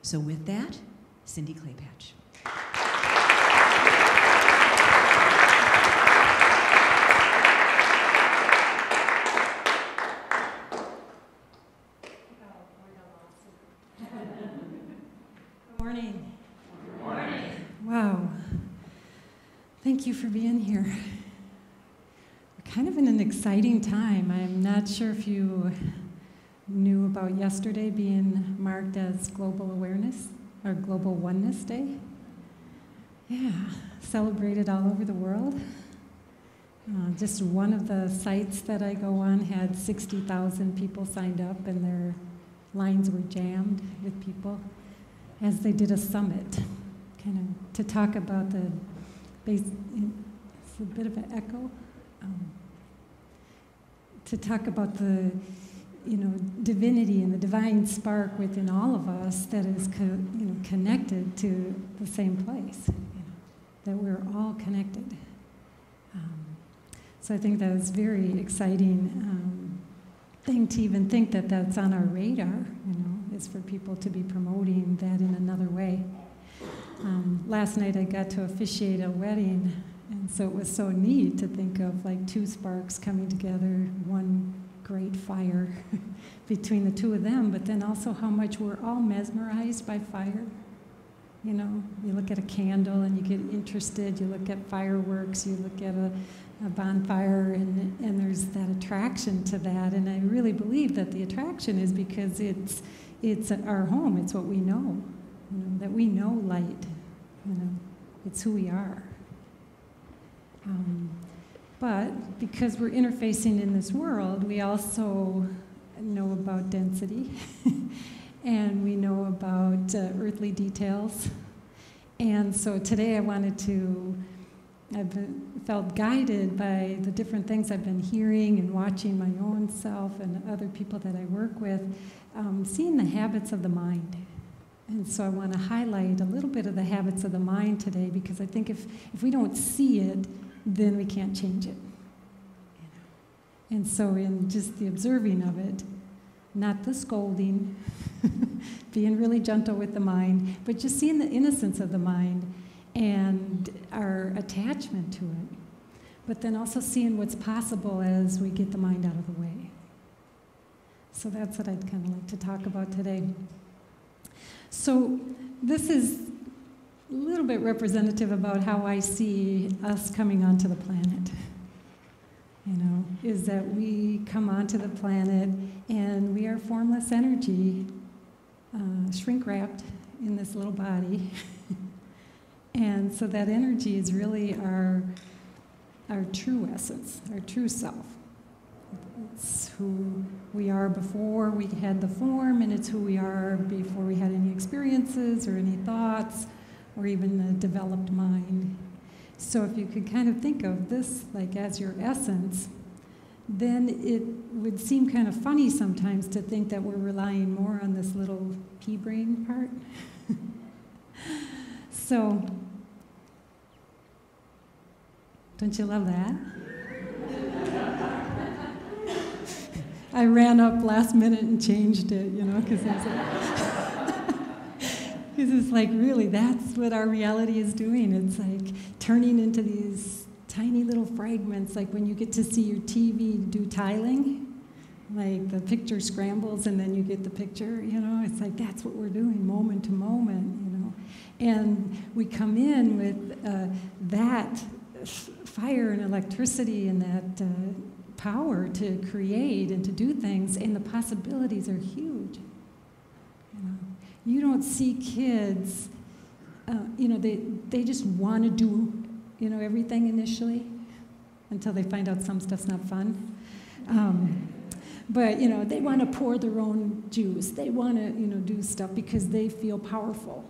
So with that, Cindi Claypatch. Morning. Morning. Wow. Thank you for being here. We're kind of in an exciting time. I'm not sure if you knew about yesterday being marked as Global Awareness or Global Oneness Day. Yeah, celebrated all over the world. Just one of the sites that I go on had 60,000 people signed up, and their lines were jammed with people as they did a summit, kind of to talk about the base. It's a bit of an echo. To talk about the, divinity and the divine spark within all of us that is, connected to the same place. That we're all connected. So I think that was very exciting thing to even think that that's on our radar. Is for people to be promoting that in another way. Last night I got to officiate a wedding, and so it was so neat to think of like two sparks coming together, one great fire between the two of them, but then also how much we're all mesmerized by fire. You look at a candle and you get interested, you look at fireworks, you look at a bonfire, and there's that attraction to that, and I really believe that the attraction is because it's our home, it's what we know, that we know light, it's who we are. But because we're interfacing in this world, we also know about density, and we know about earthly details. And so today I've felt guided by the different things I've been hearing and watching my own self and other people that I work with, seeing the habits of the mind. And so I want to highlight a little bit of the habits of the mind today, because I think if we don't see it, then we can't change it. And so in just the observing of it, not the scolding, being really gentle with the mind, but just seeing the innocence of the mind and our attachment to it, but then also seeing what's possible as we get the mind out of the way. So that's what I'd kind of like to talk about today. So this is a little bit representative about how I see us coming onto the planet. Is that we come onto the planet and we are formless energy, shrink-wrapped in this little body. And so that energy is really our true essence, our true self. It's who we are before we had the form, and it's who we are before we had any experiences or any thoughts or even a developed mind. So if you could kind of think of this like as your essence, then it would seem kind of funny sometimes to think that we're relying more on this little pea brain part. So, don't you love that? I ran up last minute and changed it, because it's like really, that's what our reality is doing. It's like turning into these tiny little fragments, like when you get to see your TV do tiling, like the picture scrambles and then you get the picture, it's like that's what we're doing moment to moment, And we come in with that fire and electricity and that power to create and to do things, and the possibilities are huge. You don't see kids, they just want to do, everything initially until they find out some stuff's not fun. But, they want to pour their own juice. They want to, do stuff because they feel powerful,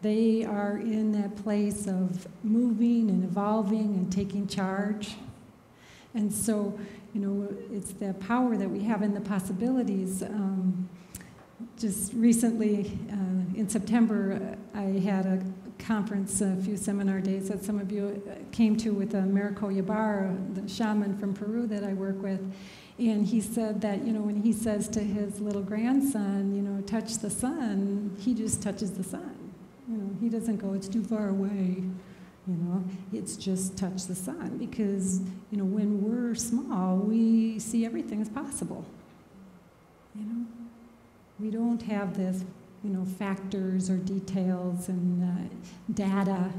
They are in that place of moving and evolving and taking charge. And so, it's the power that we have in the possibilities. Just recently, in September, I had a conference, a few seminar days that some of you came to with Maricoya Bar, the shaman from Peru that I work with. And he said that, when he says to his little grandson, touch the sun, he just touches the sun. He doesn't go, it's too far away. It's just touch the sun. Because, when we're small, we see everything as possible. We don't have this, factors or details and data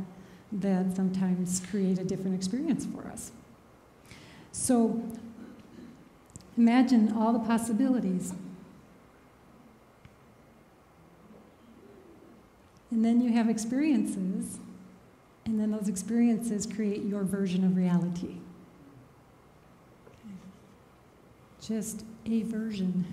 that sometimes create a different experience for us. So imagine all the possibilities. And then you have experiences, and then those experiences create your version of reality. Okay. Just a version.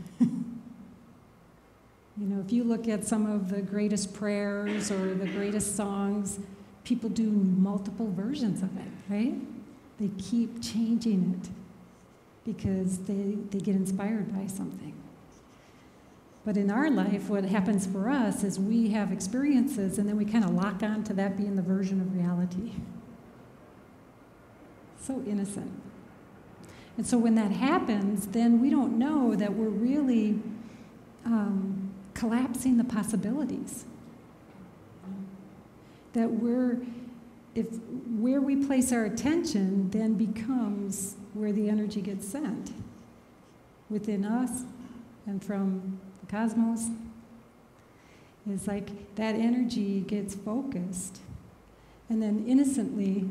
If you look at some of the greatest prayers or the greatest songs, people do multiple versions of it, right? They keep changing it because they get inspired by something. But in our life, what happens for us is we have experiences and then we kind of lock on to that being the version of reality. So innocent. And so when that happens, then we don't know that we're really collapsing the possibilities. That where we place our attention then becomes where the energy gets sent within us and from the cosmos. It's like that energy gets focused, and then innocently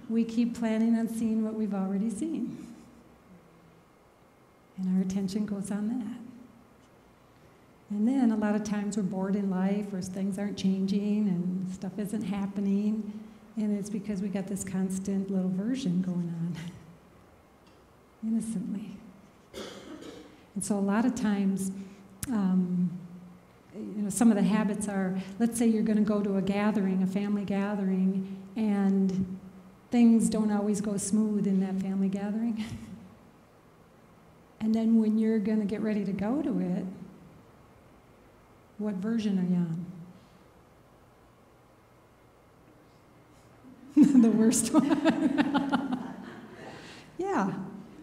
we keep planning on seeing what we've already seen. And our attention goes on that. And then a lot of times we're bored in life, or things aren't changing and stuff isn't happening, and it's because we got this constant little version going on innocently. And so a lot of times, some of the habits are, let's say you're going to go to a gathering, a family gathering, and things don't always go smooth in that family gathering. And then when you're going to get ready to go to it, what version are you on? The worst one.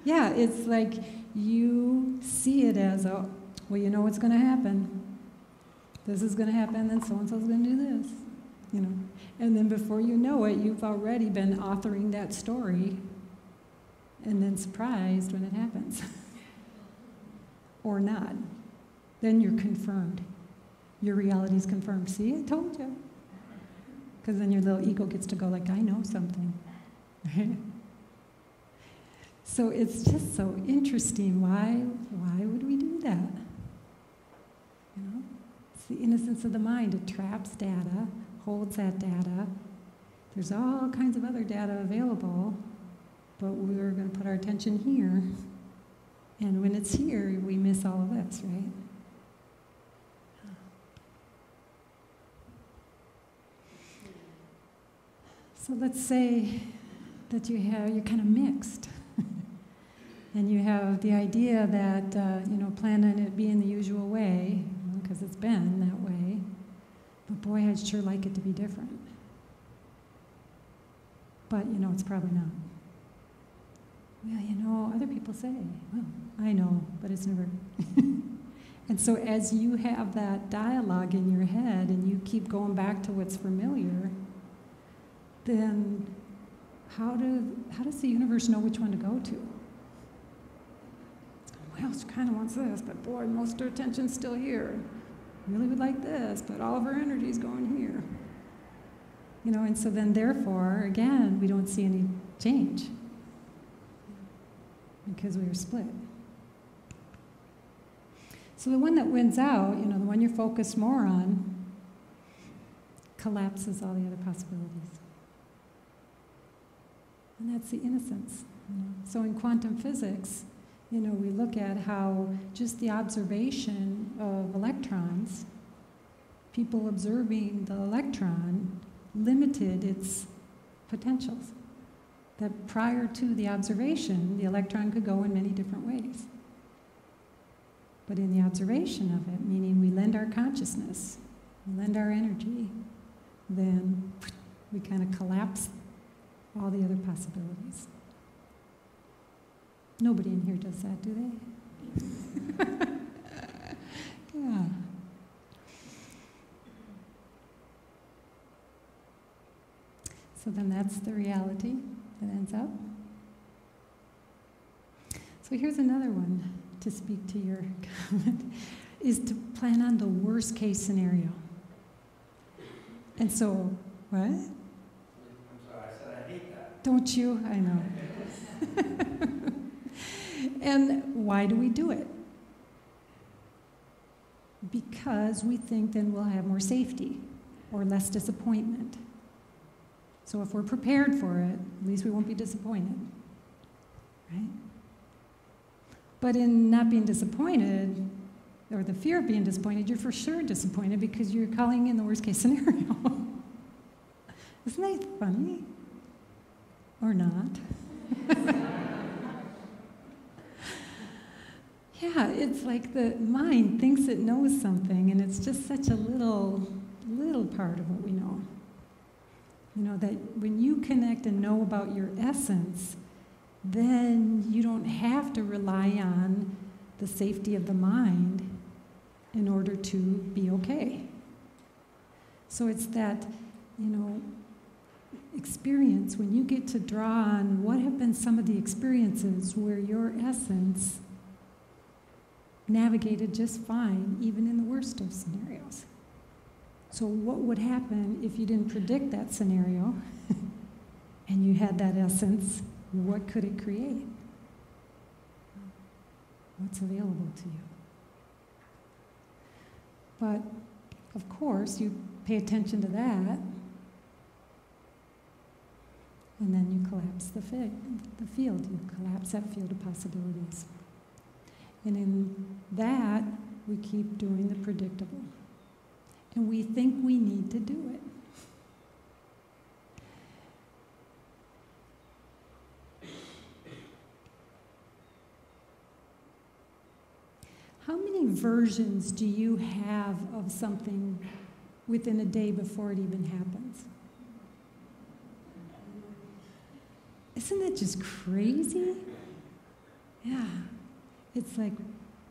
Yeah, it's like you see it as, well, you know what's going to happen. This is going to happen, and so-and-so's going to do this, And then before you know it, you've already been authoring that story and then surprised when it happens. Or not. Then you're confirmed. Your reality is confirmed. See, I told you. Because then your little ego gets to go like, I know something. Right? So it's just so interesting. Why would we do that? It's the innocence of the mind. It traps data, holds that data. There's all kinds of other data available, but we're going to put our attention here. And when it's here, we miss all of this, right? So let's say that you're kind of mixed. And you have the idea that, plan on it being the usual way, because it's been that way. But boy, I'd sure like it to be different. But, it's probably not. Well, other people say, well, I know, but it's never. And so as you have that dialogue in your head and you keep going back to what's familiar, then how does the universe know which one to go to? It's going, well, she kind of wants this, but boy, most of her attention's still here. Really would like this, but all of her energy's going here. And so then therefore, again, we don't see any change. Because we are split. So the one that wins out, the one you're focused more on, collapses all the other possibilities. And that's the innocence. So in quantum physics, we look at how just the observation of electrons, people observing the electron, limited its potentials. That prior to the observation, the electron could go in many different ways. But in the observation of it, meaning we lend our consciousness, we lend our energy, then we kind of collapse all the other possibilities. Nobody in here does that, do they? Yeah. So then that's the reality that ends up. So here's another one to speak to your comment, is to plan on the worst case scenario. And so, what? I'm sorry, I said I hate that. Don't you? I know. And why do we do it? Because we think then we'll have more safety or less disappointment. So if we're prepared for it, at least we won't be disappointed, right? But in not being disappointed, or the fear of being disappointed, you're for sure disappointed because you're calling in the worst case scenario. Isn't that funny? Or not? Yeah, it's like the mind thinks it knows something, and it's just such a little part of what we know. You know, that when you connect and know about your essence, then you don't have to rely on the safety of the mind in order to be okay. So it's that, you know, experience when you get to draw on what have been some of the experiences where your essence navigated just fine, even in the worst of scenarios. So what would happen if you didn't predict that scenario and you had that essence? What could it create? What's available to you? But, of course, you pay attention to that, and then you collapse the field. You collapse that field of possibilities. And in that, we keep doing the predictable. And we think we need to do it. How many versions do you have of something within a day before it even happens? Isn't that just crazy? Yeah. It's like,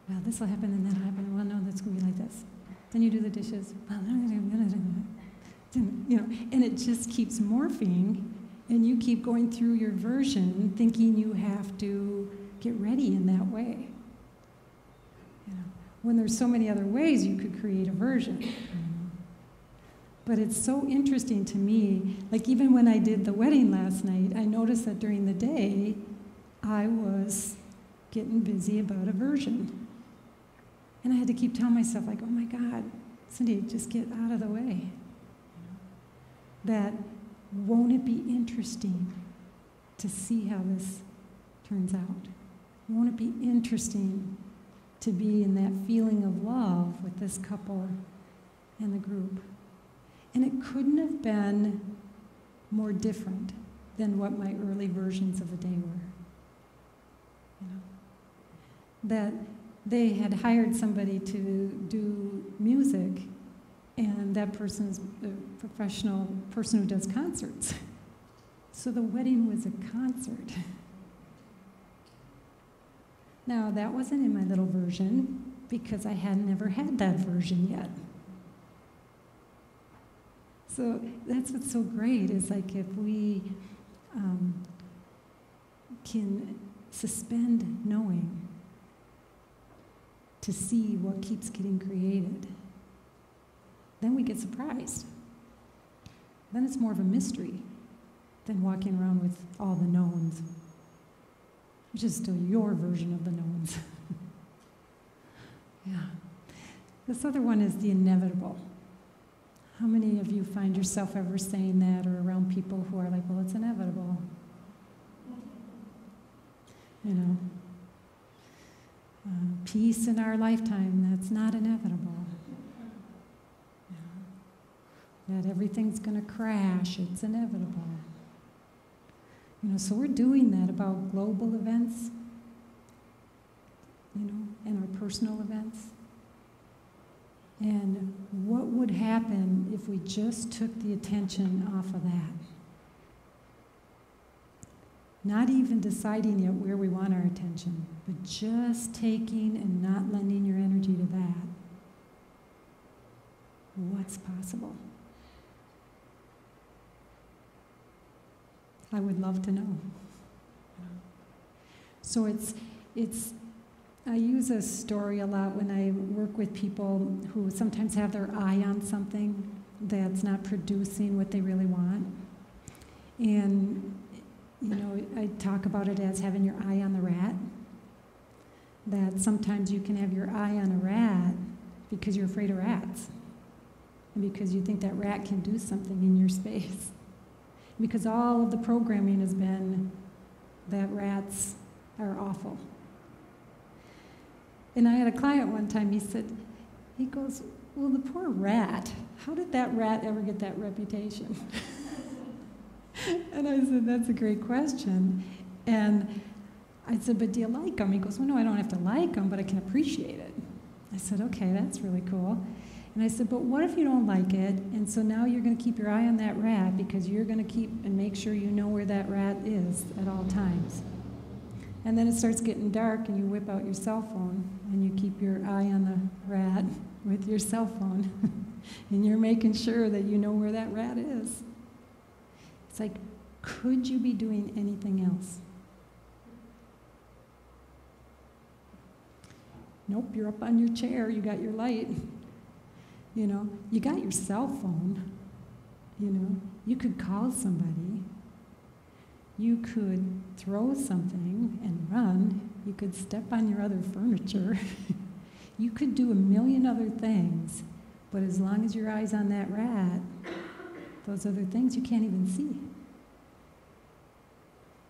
well, this will happen and that'll happen. Well, no, that's going to be like this. Then you do the dishes. Well, you know, and it just keeps morphing, and you keep going through your version thinking you have to get ready in that way. You know, when there's so many other ways you could create a version. But it's so interesting to me, like even when I did the wedding last night, I noticed that during the day, I was getting busy about a version. And I had to keep telling myself, like, oh my God, Cindi, just get out of the way. That, won't it be interesting to see how this turns out? Won't it be interesting to be in that feeling of love with this couple and the group? And it couldn't have been more different than what my early versions of the day were. You know? That they had hired somebody to do music, and that person's a professional person who does concerts. So the wedding was a concert. Now, that wasn't in my little version because I had never had that version yet. So that's what's so great, is like if we can suspend knowing to see what keeps getting created, then we get surprised. Then it's more of a mystery than walking around with all the knowns, which is still your version of the knowns. Yeah. This other one is the inevitable. How many of you find yourself ever saying that, or around people who are like, well, it's inevitable? You know? Peace in our lifetime, that's not inevitable. That everything's going to crash, it's inevitable. You know, so we're doing that about global events, you know, and our personal events. And what would happen if we just took the attention off of that? Not even deciding yet where we want our attention, but just taking and not lending your energy to that. What's possible? I would love to know. So I use a story a lot when I work with people who sometimes have their eye on something that's not producing what they really want. And, I talk about it as having your eye on the rat. That sometimes you can have your eye on a rat because you're afraid of rats. And because you think that rat can do something in your space. Because all of the programming has been that rats are awful. And I had a client one time, he goes, well, the poor rat, how did that rat ever get that reputation? And I said, that's a great question. And I said, but do you like him? He goes, well, no, I don't have to like him, but I can appreciate it. I said, okay, that's really cool. And I said, but what if you don't like it? And so now you're going to keep your eye on that rat because you're going to keep and make sure you know where that rat is at all times. And then it starts getting dark and you whip out your cell phone and you keep your eye on the rat with your cell phone. And you're making sure that you know where that rat is. It's like, could you be doing anything else? Nope, you're up on your chair, you got your light. You got your cell phone. You could call somebody. You could throw something and run. You could step on your other furniture. You could do a million other things, but as long as your eye's on that rat, those other things you can't even see.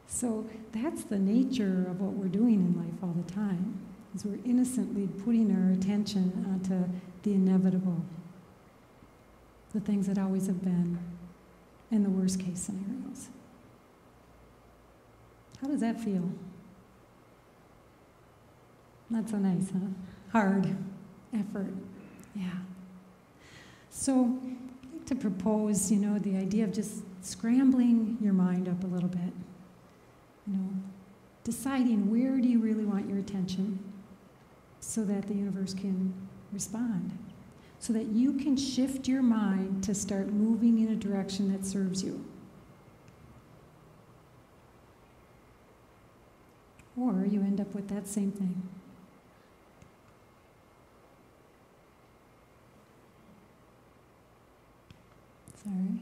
So that's the nature of what we're doing in life all the time, is we're innocently putting our attention onto the inevitable, the things that always have been, and the worst case scenarios. How does that feel? Not so nice, huh? Hard effort, yeah. So I'd like to propose, the idea of just scrambling your mind up a little bit. Deciding where do you really want your attention so that the universe can respond. So that you can shift your mind to start moving in a direction that serves you. Or you end up with that same thing. Sorry.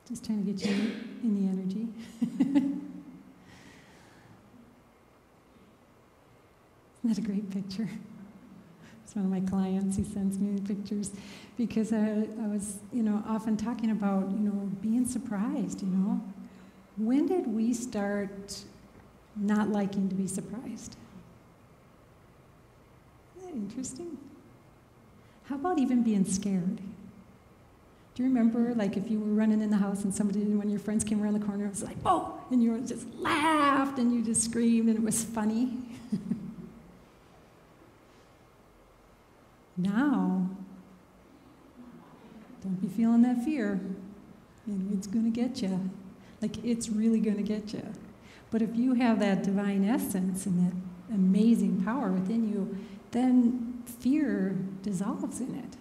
Just trying to get you in the energy. Isn't that a great picture? It's one of my clients. He sends me pictures because I was, often talking about, being surprised, When did we start not liking to be surprised? Isn't that interesting? How about even being scared? Do you remember, if you were running in the house and one of your friends came around the corner, it was like, oh, and you just laughed and you just screamed and it was funny? Now, don't be feeling that fear. It's going to get you. It's really going to get you. But if you have that divine essence and that amazing power within you, then fear dissolves in it.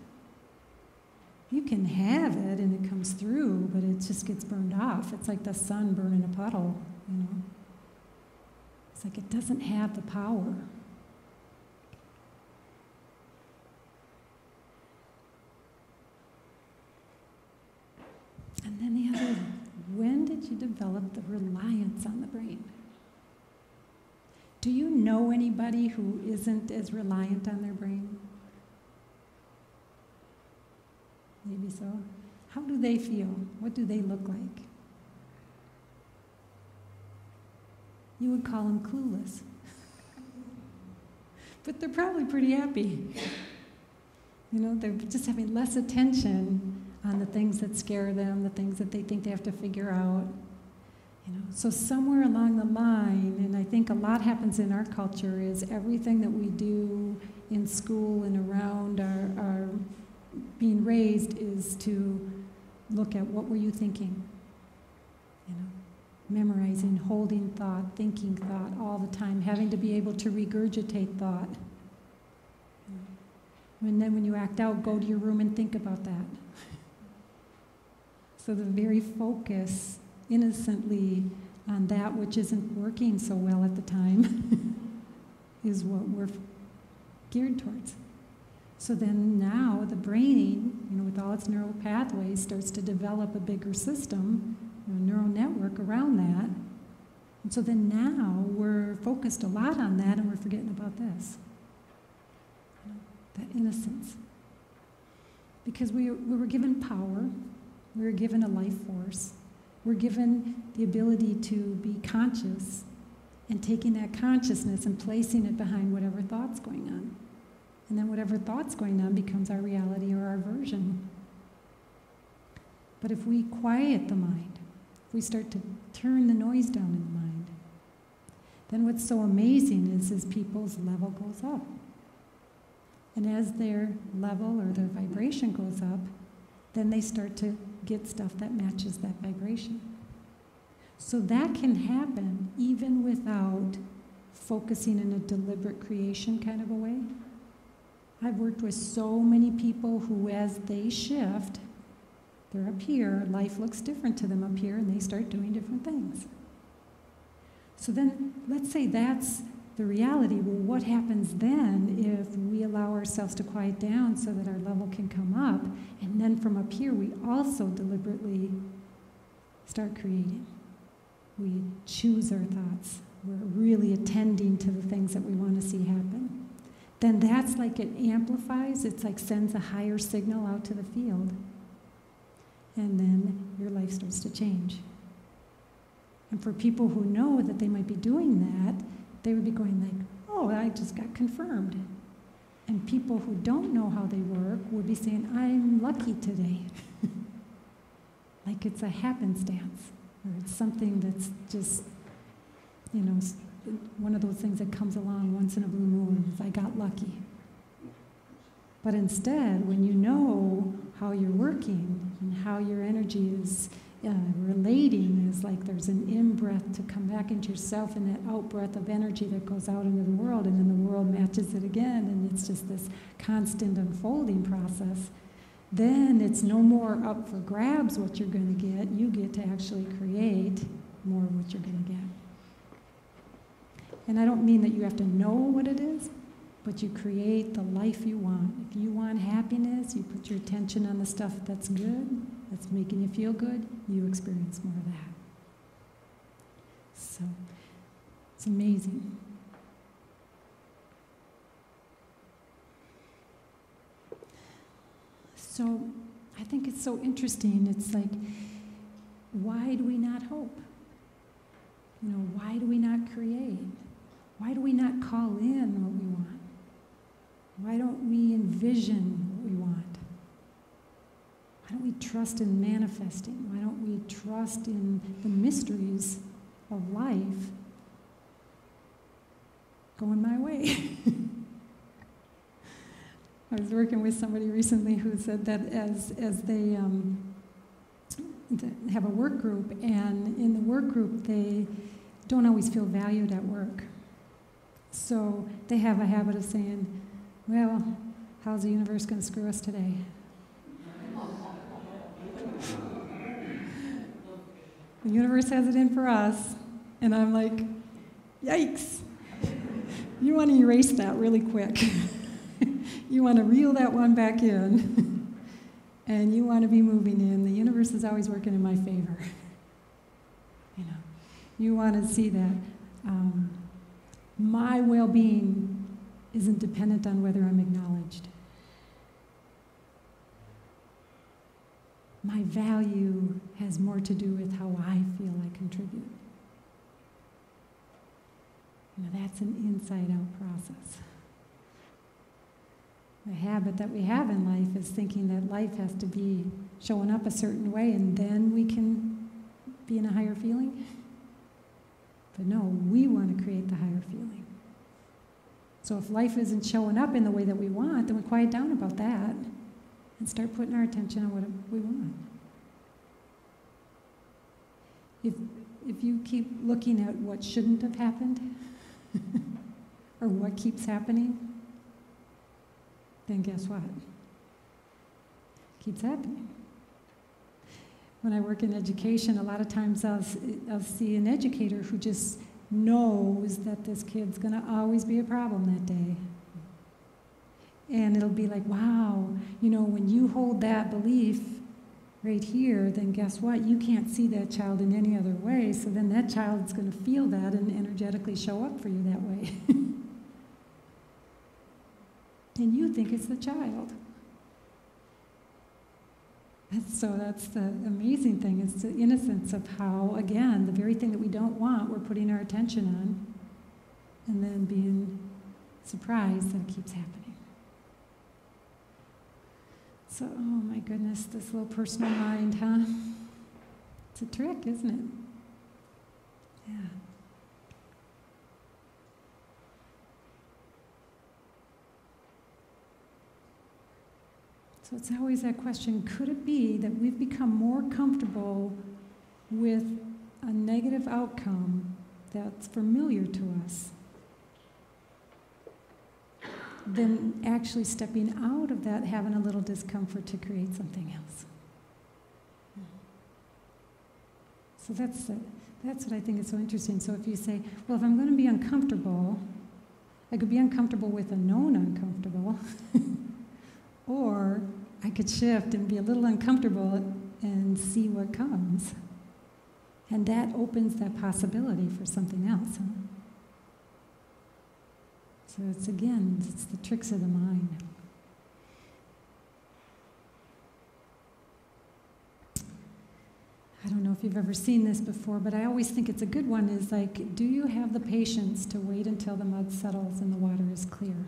You can have it and it comes through, but it just gets burned off. It's like the sun burning a puddle, It's like it doesn't have the power. And then the other, when did you develop the reliance on the brain? Do you know anybody who isn't as reliant on their brain? Maybe so. How do they feel? What do they look like? You would call them clueless. But they're probably pretty happy. They're just having less attention on the things that scare them, the things that they think they have to figure out. So somewhere along the line, and I think a lot happens in our culture, is everything that we do in school and around our being raised is to look at what were you thinking, memorizing, holding thought, thinking thought all the time, having to be able to regurgitate thought. And then when you act out, go to your room and think about that. So the very focus, innocently, on that which isn't working so well at the time is what we're geared towards. So then now the brain, with all its neural pathways, starts to develop a bigger system, a neural network around that. And so then now we're focused a lot on that and we're forgetting about this. That innocence. Because we were given power, we were given a life force, we're given the ability to be conscious and taking that consciousness and placing it behind whatever thought's going on. And then whatever thought's going on becomes our reality or our version. But if we quiet the mind, if we start to turn the noise down in the mind, then what's so amazing is people's level goes up. And as their level or their vibration goes up, then they start to get stuff that matches that vibration. So that can happen even without focusing in a deliberate creation kind of a way. I've worked with so many people who, as they shift, they're up here, life looks different to them up here, and they start doing different things. So then, let's say that's the reality. Well, what happens then if we allow ourselves to quiet down so that our level can come up, and then from up here we also deliberately start creating? We choose our thoughts. We're really attending to the things that we want to see happen. Then that's like it amplifies, it's like sends a higher signal out to the field. And then your life starts to change. And for people who know that they might be doing that, they would be going like, oh, I just got confirmed. And people who don't know how they work would be saying, I'm lucky today. Like it's a happenstance, or it's something that's just, one of those things that comes along once in a blue moon, is I got lucky. But instead, when you know how you're working and how your energy is relating, is like there's an in-breath to come back into yourself and that out-breath of energy that goes out into the world, and then the world matches it again, and it's just this constant unfolding process. Then it's no more up for grabs what you're going to get. You get to actually create more of what you're going to get. And I don't mean that you have to know what it is, but you create the life you want. If you want happiness, you put your attention on the stuff that's good, that's making you feel good, you experience more of that. So, it's amazing. So, I think it's so interesting. It's like, why do we not hope? Why do we not create? Why do we not call in what we want? Why don't we envision what we want? Why don't we trust in manifesting? Why don't we trust in the mysteries of life going my way? I was working with somebody recently who said that as they have a work group, and in the work group they don't always feel valued at work. So they have a habit of saying, well, how's the universe going to screw us today? The universe has it in for us. And I'm like, yikes. You want to erase that really quick. You want to reel that one back in. And you want to be moving in. The universe is always working in my favor. You want to see that my well-being isn't dependent on whether I'm acknowledged. My value has more to do with how I feel I contribute. That's an inside-out process. The habit that we have in life is thinking that life has to be showing up a certain way and then we can be in a higher feeling. But no, we want to create the higher feeling. So if life isn't showing up in the way that we want, then we quiet down about that and start putting our attention on what we want. if you keep looking at what shouldn't have happened, or what keeps happening, then guess what? Keeps happening. When I work in education, a lot of times I'll see an educator who just knows that this kid's going to always be a problem that day. And it'll be like, wow, when you hold that belief right here, then guess what? You can't see that child in any other way, so then that child's going to feel that and energetically show up for you that way. And you think it's the child. So that's the amazing thing, is the innocence of how, again, the very thing that we don't want, we're putting our attention on, and then being surprised that it keeps happening. So, oh my goodness, this little personal mind, huh? It's a trick, isn't it? Yeah. So it's always that question, could it be that we've become more comfortable with a negative outcome that's familiar to us than actually stepping out of that, having a little discomfort to create something else? So that's what I think is so interesting. So if you say, well, if I'm going to be uncomfortable, I could be uncomfortable with a known uncomfortable, or I could shift and be a little uncomfortable and see what comes. And that opens that possibility for something else. Huh? So it's the tricks of the mind. I don't know if you've ever seen this before, but I always think it's a good one, is like, do you have the patience to wait until the mud settles and the water is clear?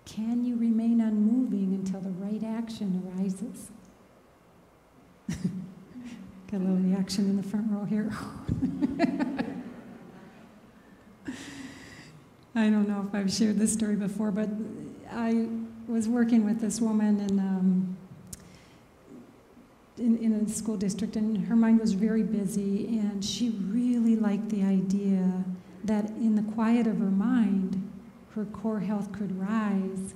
Can you remain unmoving until the right action arises? Got a little reaction in the front row here. I don't know if I've shared this story before, but I was working with this woman in a school district, and her mind was very busy, and she really liked the idea that in the quiet of her mind, her core health could rise,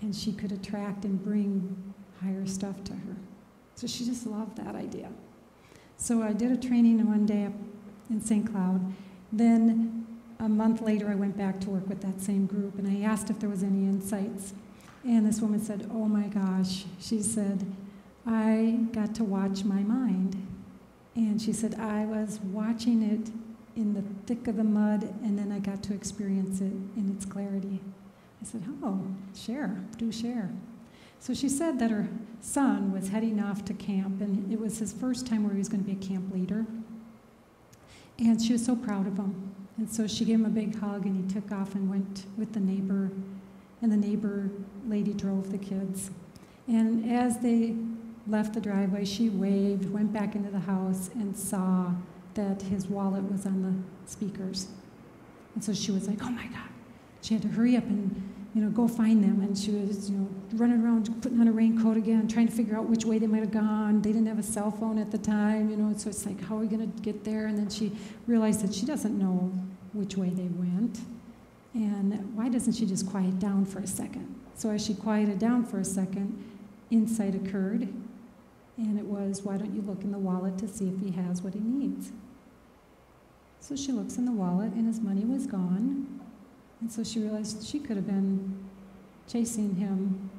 and she could attract and bring higher stuff to her. So she just loved that idea. So I did a training one day up in St. Cloud. Then a month later, I went back to work with that same group, and I asked if there was any insights. And this woman said, oh my gosh, she said, I got to watch my mind. And she said, I was watching it in the thick of the mud, and then I got to experience it in its clarity. I said, oh, do share. So she said that her son was heading off to camp, and it was his first time where he was going to be a camp leader. And she was so proud of him. And so she gave him a big hug, and he took off and went with the neighbor, and the neighbor lady drove the kids. And as they left the driveway, she waved, went back into the house, and saw that his wallet was on the speakers. And so she was like, oh my God. She had to hurry up and, go find them. And she was, running around, putting on a raincoat again, trying to figure out which way they might have gone. They didn't have a cell phone at the time, so it's like, how are we going to get there? And then she realized that she doesn't know which way they went. And why doesn't she just quiet down for a second? So as she quieted down for a second, insight occurred. And it was, why don't you look in the wallet to see if he has what he needs? So she looks in the wallet, and his money was gone. And so she realized she could have been chasing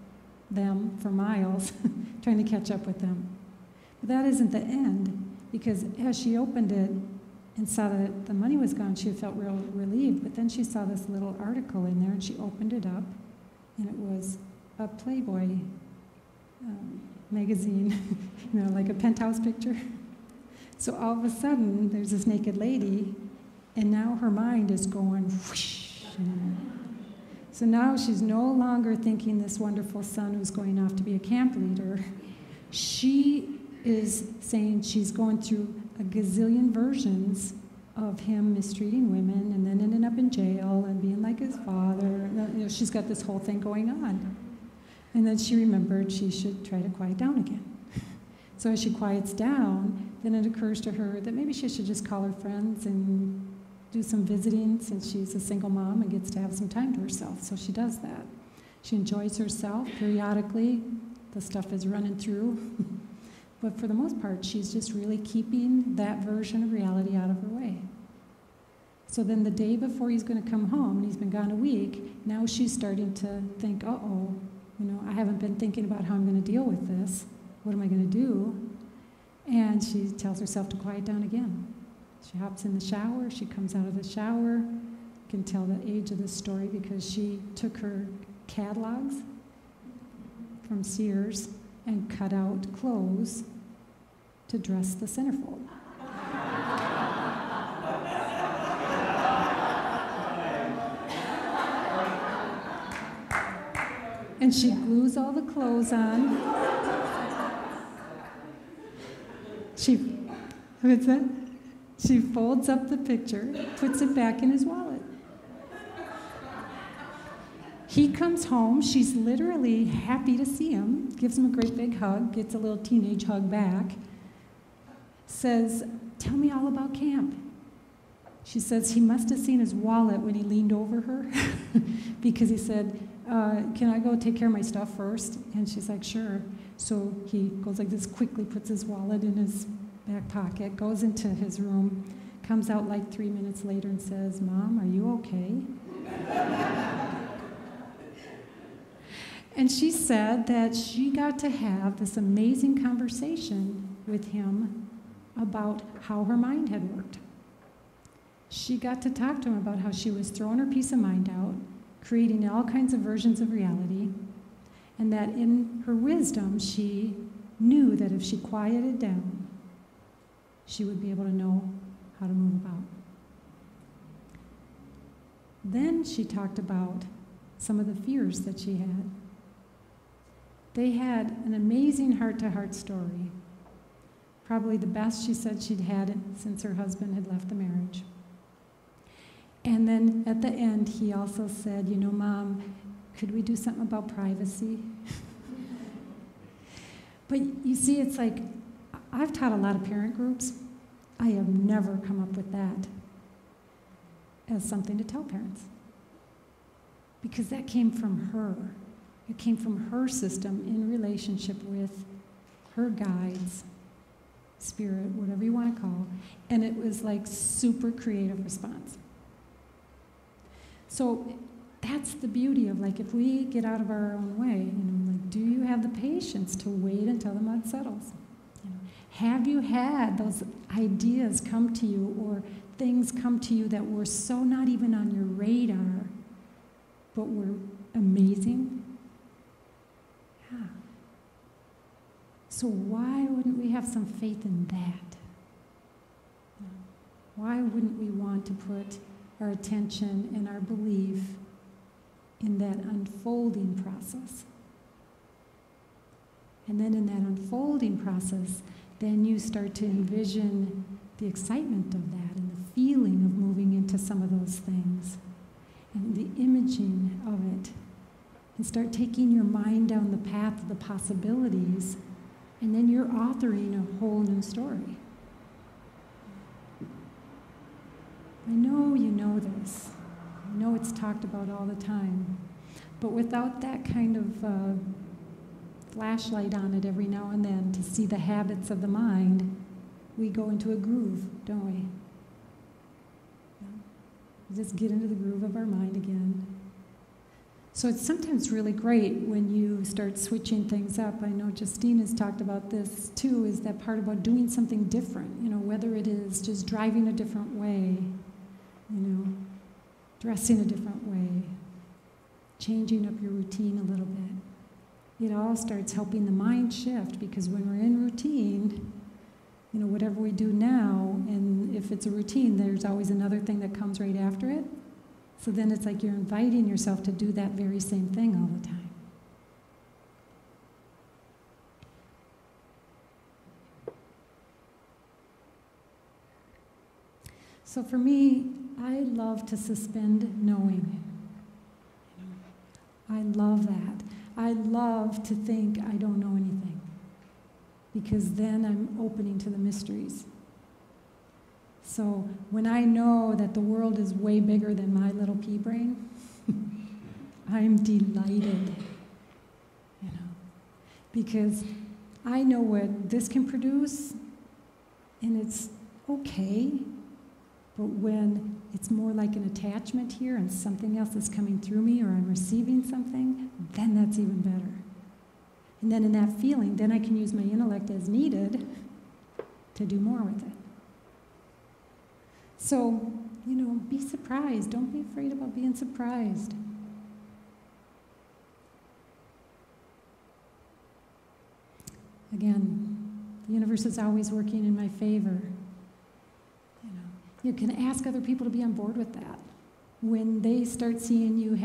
them for miles, trying to catch up with them. But that isn't the end, because as she opened it and saw that the money was gone, she felt real relieved. But then she saw this little article in there, and she opened it up, and it was a Playboy magazine, like a penthouse picture. So all of a sudden, there's this naked lady, and now her mind is going whoosh. So now she's no longer thinking this wonderful son who's going off to be a camp leader. She is saying she's going through a gazillion versions of him mistreating women and then ending up in jail and being like his father. She's got this whole thing going on. And then she remembered she should try to quiet down again. So as she quiets down, then it occurs to her that maybe she should just call her friends and do some visiting since she's a single mom and gets to have some time to herself. So she does that. She enjoys herself periodically. The stuff is running through. But for the most part, she's just really keeping that version of reality out of her way. So then the day before he's going to come home, and he's been gone a week, now she's starting to think, uh-oh, I haven't been thinking about how I'm going to deal with this. What am I going to do? And she tells herself to quiet down again. She hops in the shower. She comes out of the shower. You can tell the age of this story because she took her catalogs from Sears and cut out clothes to dress the centerfold. And she glues all the clothes on. What's that? She folds up the picture, puts it back in his wallet. He comes home, she's literally happy to see him, gives him a great big hug, gets a little teenage hug back, says, "Tell me all about camp." She says he must have seen his wallet when he leaned over her because he said, "Can I go take care of my stuff first?" And she's like, "Sure." So he goes like this, quickly puts his wallet in his back pocket, goes into his room, comes out like 3 minutes later and says, "Mom, are you okay?" And she said that she got to have this amazing conversation with him about how her mind had worked. She got to talk to him about how she was throwing her peace of mind out, creating all kinds of versions of reality, and that in her wisdom, she knew that if she quieted down, she would be able to know how to move about. Then she talked about some of the fears that she had. They had an amazing heart-to-heart story, probably the best she said she'd had since her husband had left the marriage. And then at the end, he also said, "Mom, could we do something about privacy?" But you see, it's like, I've taught a lot of parent groups. I have never come up with that as something to tell parents. Because that came from her. It came from her system in relationship with her guides, spirit, whatever you want to call, and it was like super creative response. So that's the beauty of, like, if we get out of our own way, like, do you have the patience to wait until the mud settles? Have you had those ideas come to you or things come to you that were so not even on your radar, but were amazing? Yeah. So why wouldn't we have some faith in that? Why wouldn't we want to put our attention and our belief in that unfolding process? And then in that unfolding process, then you start to envision the excitement of that and the feeling of moving into some of those things and the imaging of it. And start taking your mind down the path of the possibilities, and then you're authoring a whole new story. I know you know this. I know it's talked about all the time. But without that kind of flashlight on it every now and then to see the habits of the mind, we go into a groove, don't we? We just get into the groove of our mind again. So it's sometimes really great when you start switching things up. I know Justine has talked about this too, is that part about doing something different, whether it is just driving a different way, dressing a different way, changing up your routine a little bit. It all starts helping the mind shift, because when we're in routine, whatever we do now, and if it's a routine, there's always another thing that comes right after it. So then it's like you're inviting yourself to do that very same thing all the time. So for me, I love to suspend knowing. I love that. I love to think I don't know anything, because then I'm opening to the mysteries. So when I know that the world is way bigger than my little pea brain, I'm delighted, because I know what this can produce, and it's okay, but when it's more like an attachment here and something else is coming through me or I'm receiving something, then that's even better. And then in that feeling, then I can use my intellect as needed to do more with it. So, be surprised. Don't be afraid about being surprised. Again, the universe is always working in my favor. You can ask other people to be on board with that. When they start seeing you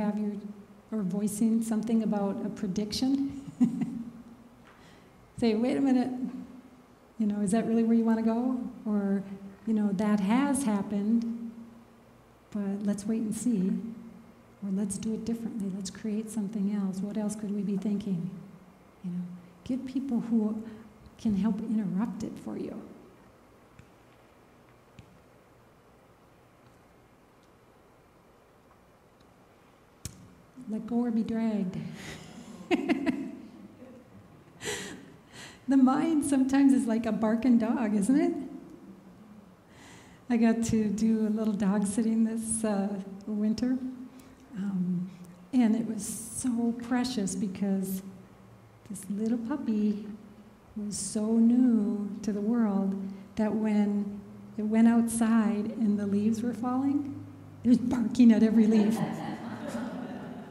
or voicing something about a prediction, say, wait a minute, is that really where you want to go? Or, that has happened, but let's wait and see. Or let's do it differently. Let's create something else. What else could we be thinking? Get people who can help interrupt it for you. Let go or be dragged. The mind sometimes is like a barking dog, isn't it? I got to do a little dog sitting this winter, and it was so precious because this little puppy was so new to the world that when it went outside and the leaves were falling, it was barking at every leaf.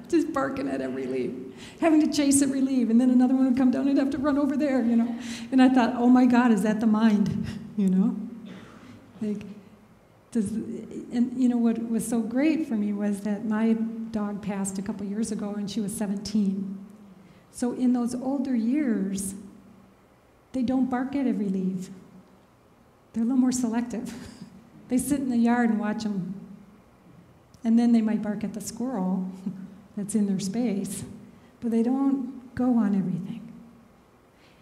Just barking at every leaf, having to chase every leaf, and then another one would come down and I'd have to run over there, And I thought, oh my God, is that the mind, what was so great for me was that my dog passed a couple years ago and she was 17. So in those older years, they don't bark at every leaf. They're a little more selective. They sit in the yard and watch them. And then they might bark at the squirrel that's in their space, but they don't go on everything.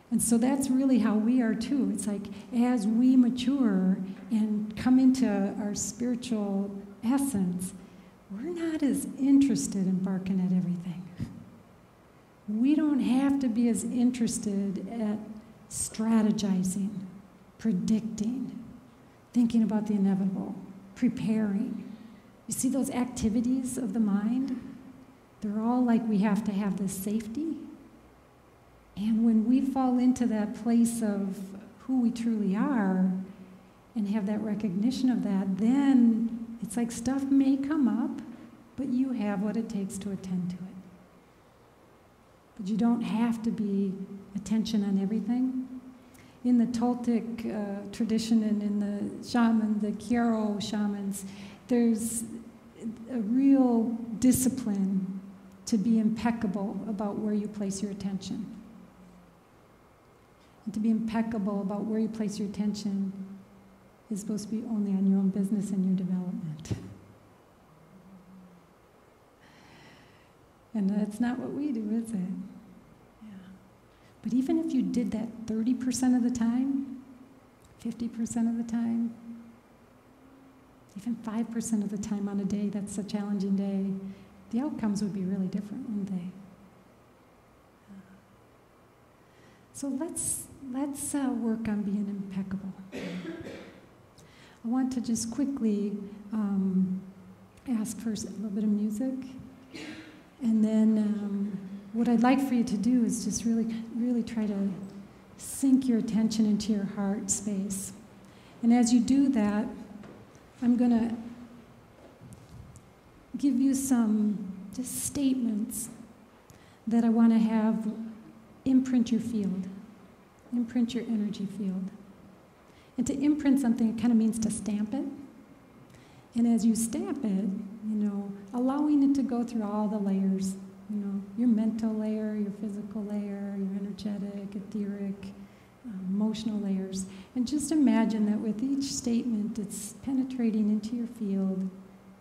And so that's really how we are too. It's like as we mature and come into our spiritual essence, we're not as interested in barking at everything. We don't have to be as interested at strategizing, predicting, thinking about the inevitable, preparing. You see those activities of the mind? They're all like we have to have this safety. And when we fall into that place of who we truly are and have that recognition of that, then it's like stuff may come up, but you have what it takes to attend to it. But you don't have to be attention on everything. In the Toltec tradition and in the shaman, the Kiro shamans, there's a real discipline to be impeccable about where you place your attention. And to be impeccable about where you place your attention is supposed to be only on your own business and your development. And that's not what we do, is it? Yeah. But even if you did that 30% of the time, 50% of the time, even 5% of the time on a day that's a challenging day, the outcomes would be really different, wouldn't they? So let's work on being impeccable. I want to just quickly ask for a little bit of music. And then what I'd like for you to do is just really try to sink your attention into your heart space. And as you do that, I'm going to give you some just statements that I want to have imprint your field, imprint your energy field. And to imprint something, it kind of means to stamp it. And as you stamp it, allowing it to go through all the layers, your mental layer, your physical layer, your energetic, etheric, emotional layers. And just imagine that with each statement, it's penetrating into your field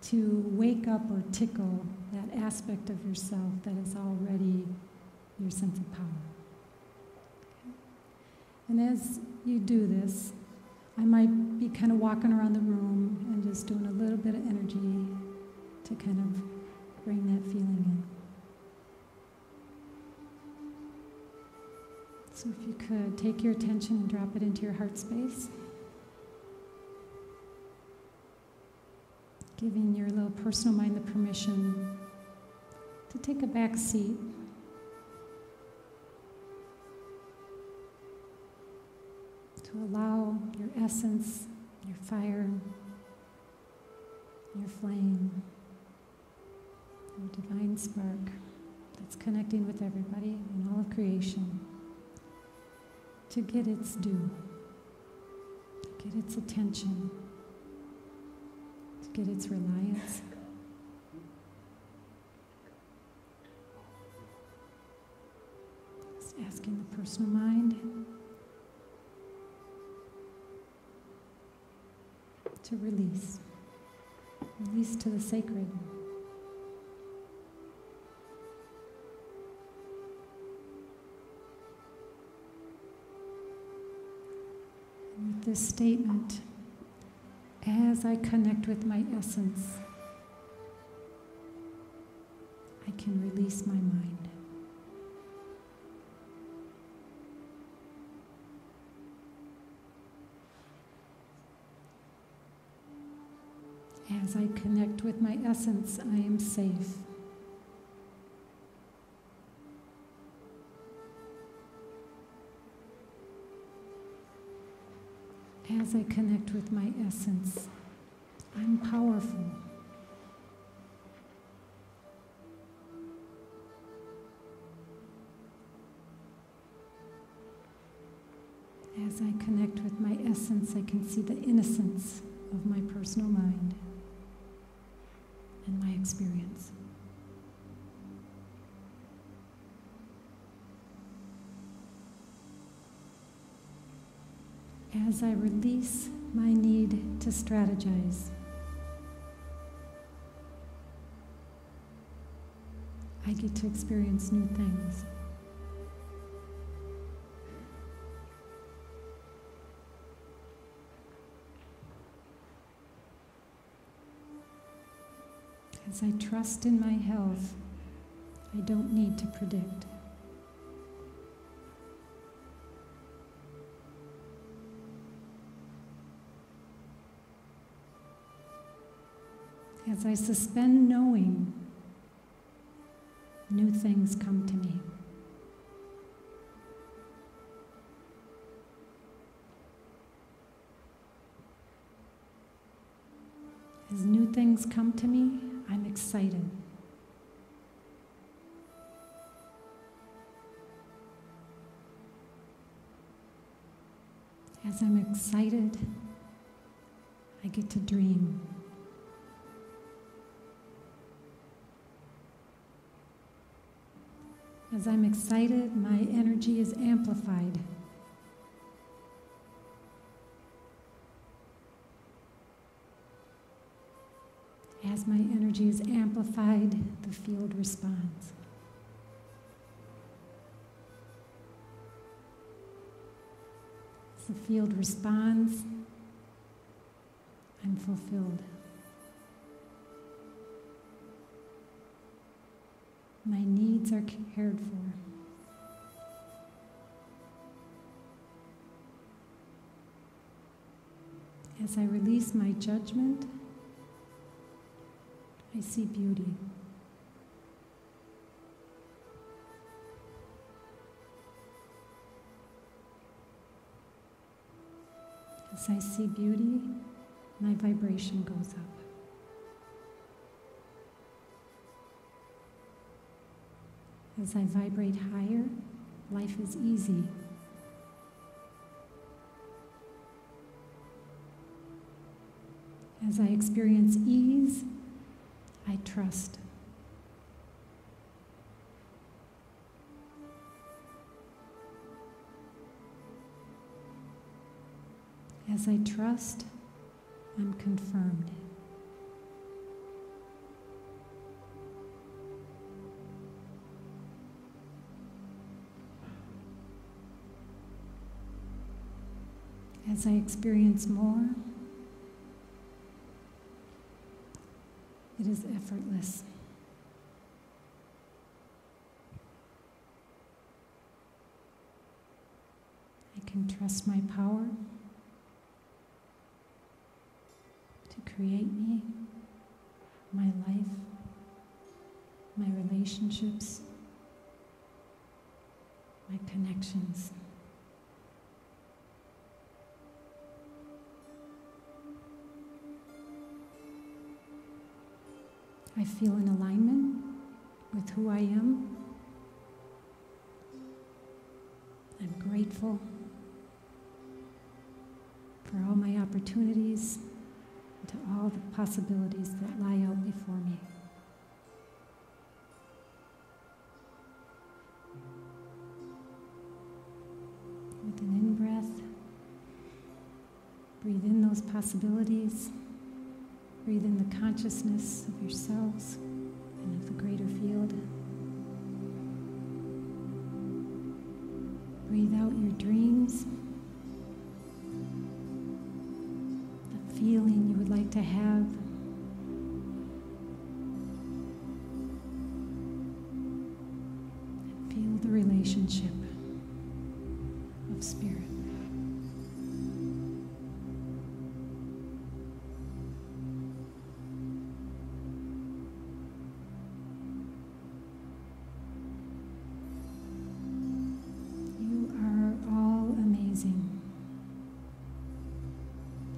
to wake up or tickle that aspect of yourself that is already your sense of power. Okay. And as you do this, I might be kind of walking around the room and just doing a little bit of energy to kind of bring that feeling in. So if you could, take your attention and drop it into your heart space. Giving your little personal mind the permission to take a back seat. To allow your essence, your fire, your flame, your divine spark that's connecting with everybody and all of creation to get its due, to get its attention, to get its reliance. Just asking the personal mind to release. Release to the sacred. And with this statement, as I connect with my essence, I can release my mind. As I connect with my essence, I am safe. As I connect with my essence, I'm powerful. As I connect with my essence, I can see the innocence of my personal mind and my experience. As I release my need to strategize, I get to experience new things. As I trust in my health, I don't need to predict. As I suspend knowing, new things come to me. As new things come to me, I'm excited. As I'm excited, I get to dream. As I'm excited, my energy is amplified. As my energy is amplified, the field responds. As the field responds, I'm fulfilled. My needs are cared for. As I release my judgment, I see beauty. As I see beauty, my vibration goes up. As I vibrate higher, life is easy. As I experience ease, I trust. As I trust, I'm confirmed. as I experience more, it is effortless. I can trust my power to create me, my life, my relationships, my connections. I feel in alignment with who I am. I'm grateful for all my opportunities and to all the possibilities that lie out before me. With an in-breath, breathe in those possibilities. Breathe in the consciousness of yourselves and of the greater field. Breathe out your dreams, the feeling you would like to have. And feel the relationship of spirit.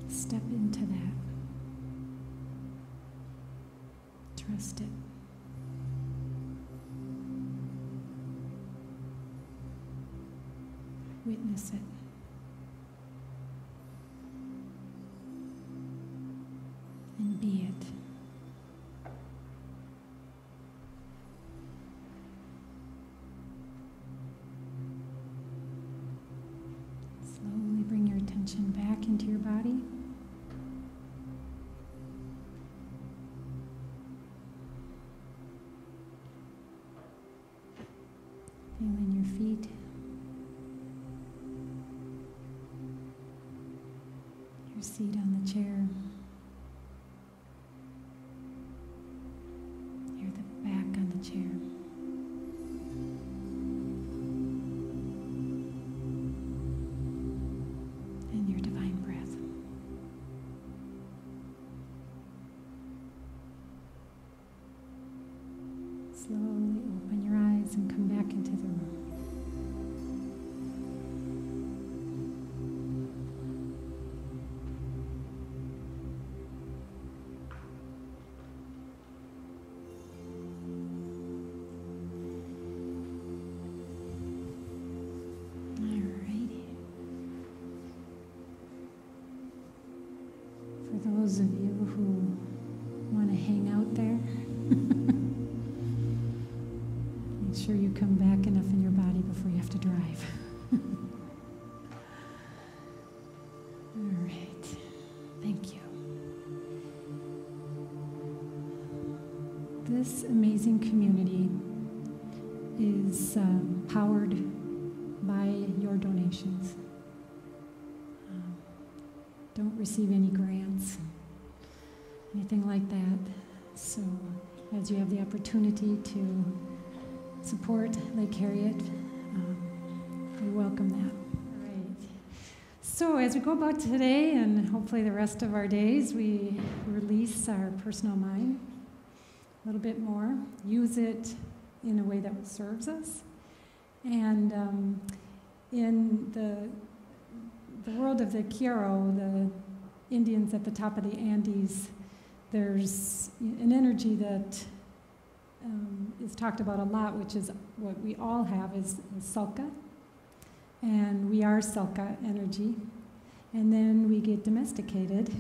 Step into that. Trust it. Witness it. And be it. Slowly bring your attention back into your body. Feeling your feet, your seat on the chair, your back on the chair. And your divine breath. Slowly open your eyes and come back into the room. Alrighty. For those of you who want to hang out there, make sure you come back enough in your body before you have to drive. All right. Thank you. This amazing community is powered by your donations. Don't receive any grants, anything like that. So as you have the opportunity to support Lake Harriet, we welcome that. All right. So as we go about today and hopefully the rest of our days, we release our personal mind a little bit more, use it in a way that serves us. And in the world of the Quiero, the Indians at the top of the Andes, there's an energy that is talked about a lot, which is what we all have is sulca, and we are sulca energy, and then we get domesticated.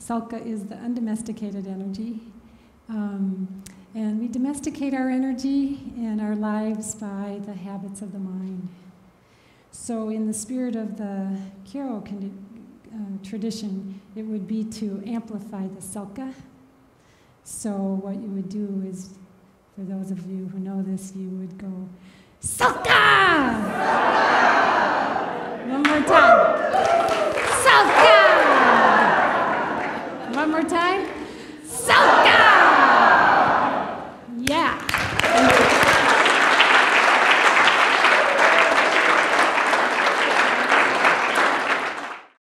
Sulca is the undomesticated energy, and we domesticate our energy and our lives by the habits of the mind. So in the spirit of the Quiero tradition, it would be to amplify the sulca. So what you would do is, for those of you who know this, you would go, sulca! One more time. Welcome! One more time.